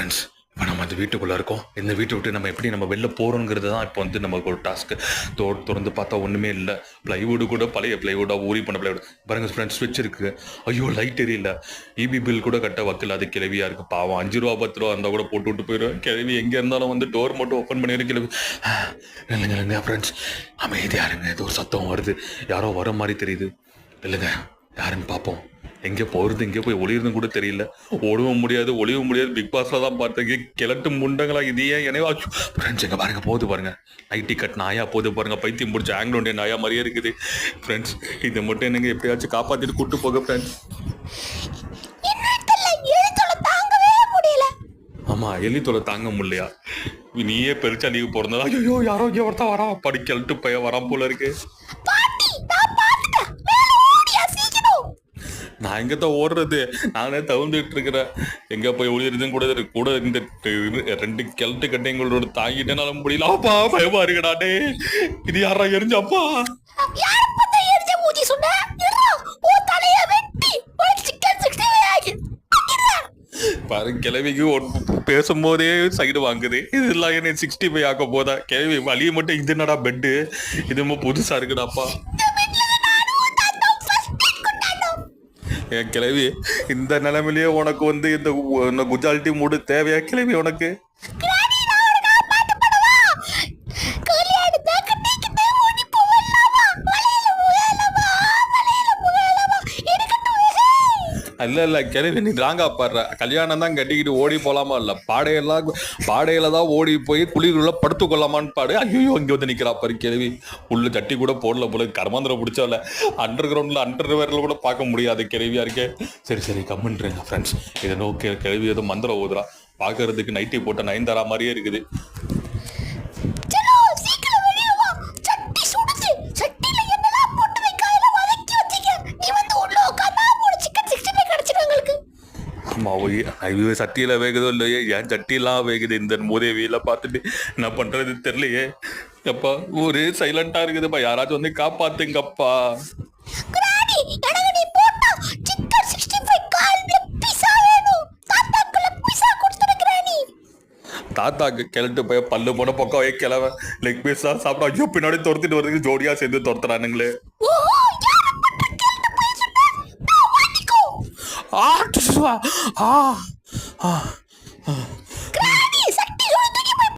Friends, இப்போ நம்ம அந்த வீட்டுக்குள்ளே இருக்கோம். இந்த வீட்டை விட்டு நம்ம எப்படி நம்ம வெளில போகிறோங்கிறது தான் இப்போ வந்து நமக்கு ஒரு டாஸ்க்கு. திறந்து பார்த்தா ஒன்றுமே இல்லை. ப்ளைவுட் கூட பழைய ப்ளைவுட்டாக ஊறி பண்ண ப்ளைவுட் பாருங்கள் ஃப்ரெண்ட்ஸ். ஸ்விட்ச் இருக்குது. ஐயோ லைட் எரியல. இபி பில் கூட கட்ட வக்கில் அது கிளவியாக இருக்குது. பாவம் 5 ரூபா 10 ரூபா இருந்தால் கூட போட்டு விட்டு போயிடுவேன். கிளவி எங்கே இருந்தாலும் வந்து டோர் மட்டும் ஓப்பன் பண்ணிடுற கிளவி. இல்லைங்க ஃப்ரெண்ட்ஸ், அமைதியாக இருங்க. ஏதோ ஒரு சத்தம் வருது. யாரோ வர மாதிரி தெரியுது. இல்லைங்க, யாருன்னு பார்ப்போம். எங்கே போகிறது, எங்கே போய் ஒளியிறதுன்னு கூட தெரியல. ஓடவும் முடியாது, ஒளியவும் முடியாது. பிக் பாஸில் தான் பார்த்தேங்க. கிழட்டு முண்டங்களா இது ஏன் எனவே ஃப்ரெண்ட்ஸ் எங்கே பாருங்கள், போகுது பாருங்கள். நைட்டி கட் நாயா போகுது பாருங்கள். பைத்தியம் முடிச்ச ஆங்கிலோண்டிய நாயா மாதிரியே இருக்குது ஃப்ரெண்ட்ஸ். இதை மட்டும் என்னங்க எப்படியாச்சும் காப்பாற்றிட்டு கூட்டு போக ஃப்ரெண்ட்ஸ். ஆமாம், எலி தொலை தாங்க முடியலையா? நீயே பெருச்சா லீவு போகிறதா? ஐயோ யாரோ இங்கே ஒருத்தா வரா. படிக்கல்ட்டு பையன் வரான் போல இருக்கு. நான் எங்கே தான் ஓடுறது? நானே தவிர்த்துட்டு இருக்கிறேன். எங்கே போய் ஒளியறதுன்னு கூட இந்த 2 கிழட்டு கட்டைங்களோட தாங்கிட்டேனால முடியல. அப்பா பயமா இருக்குடாடே. இது யாரா எரிஞ்சாப்பா? பாரு, கிழவிக்கு பேசும்போதே சைடு வாங்குது. இதெல்லாம் என்ன 65 ஆக்க போதா? கிழவி வழிய மட்டும் இது என்னடா பெட்டு? இது புதுசா இருக்குடாப்பா. என் கிளவி, இந்த நிலைமையிலேயே உனக்கு வந்து இந்த குஜாலிட்டி மூடு தேவையா கிளவி உனக்கு? இல்ல கிளவி, நீ ராங்கா பாடுற. கல்யாணம் தான் கட்டிக்கிட்டு ஓடி போலாமா? இல்ல பாடையில தான் ஓடி போய் குளிருள்ள படுத்து கொள்ளாமான்னு பாடு. ஐயோ இங்க வந்து நிக்கிறா பாரு கிளவி. உள்ள தட்டி கூட போடல போல. கர்மாந்திரம் பிடிச்சால. அண்டர் கிரவுண்ட்ல அண்டர்வேர்ல கூட பார்க்க முடியாது கிளவியா இருக்கே. சரி கம்மின்றேங்க ஃப்ரெண்ட்ஸ். இதை நோக்கி கிளவி ஏதோ மந்திரம் ஓதுறா. பாக்குறதுக்கு நைட்டி போட்ட நயன்தாரா மாதிரியே இருக்குது. சட்டியில வேகுதோ இல்லையே, ஏன் சட்டியெல்லாம் வேகுது இந்த மூதேவியில பார்த்துட்டு என்ன பண்றது தெரியலையே. அப்பா ஒரே சைலண்டா இருக்குதுப்பா. யாராச்சும் வந்து காப்பாத்துங்கப்பா. தாத்தாக்கு கிளட்டு போய் பல்லு போன பக்கம் கிளவ லெக் பீஸா சாப்பிட்டா. ஐயோ பின்னாடி துரத்திட்டு வருதுக்கு ஜோடியா சேர்ந்து துரத்துறானுங்களே. ஆ